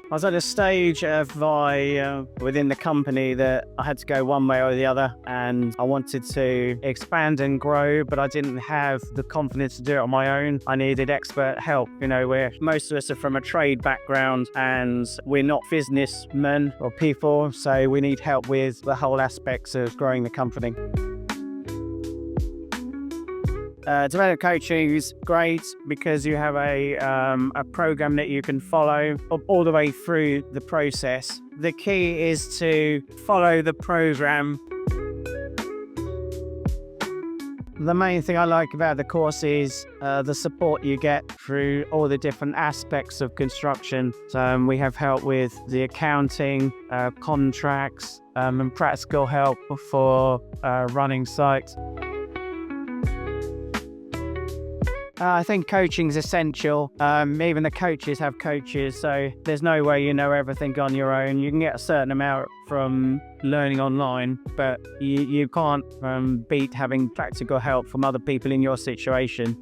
I was at a stage of within the company that I had to go one way or the other, and I wanted to expand and grow, but I didn't have the confidence to do it on my own. I needed expert help. Where most of us are from a trade background and we're not businessmen or people, so we need help with the whole aspects of growing the company. Development coaching is great because you have a program that you can follow all the way through the process. The key is to follow the program. The main thing I like about the course is the support you get through all the different aspects of construction. So we have help with the accounting, contracts, and practical help for running sites. I think coaching is essential. Even the coaches have coaches, so there's no way you know everything on your own. You can get a certain amount from learning online, but you can't beat having practical help from other people in your situation.